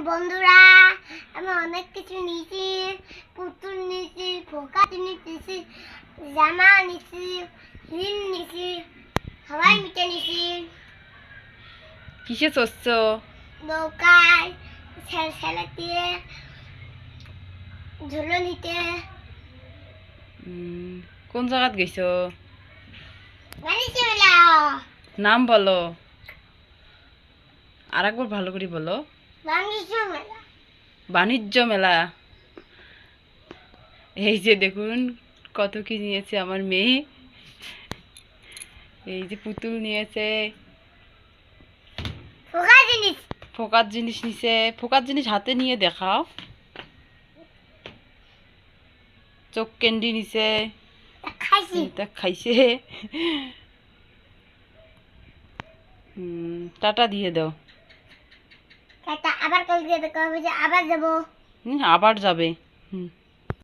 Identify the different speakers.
Speaker 1: বন্ধুরা, আমি অনেক কিছু নিয়েছি। পুতুল নিয়েছি, ফোকা নিয়েছি, জামা নিয়েছি, রিন নিয়েছি, হাওয়াই মিঠে নিয়েছি।
Speaker 2: কিসে চড়ছ?
Speaker 1: নৌকায় ছেলে দিয়ে ঝুলনিতে।
Speaker 2: কোন জায়গাত গেছো?
Speaker 1: বানিয়েছি মেলা।
Speaker 2: নাম বলো, আর একবার ভালো করে বলো।
Speaker 1: বানিয়েছি মেলা।
Speaker 2: বাণিজ্য মেলা। এই যে দেখুন কত কি নিয়েছে আমার মেয়ে। এই যে পুতুল নিয়েছে,
Speaker 1: ফোকা জিনিস।
Speaker 2: ফোকার জিনিস নিছে। ফোকার জিনিস হাতে নিয়ে দেখাও। চোখ ক্যান্ডি নিছে,
Speaker 1: খাইছি।
Speaker 2: এটা খাইছে। টাটা দিয়ে দাও।
Speaker 1: টাটা। আবার কল দিয়ে দেখো, আবার যাবো।
Speaker 2: আবার যাবে।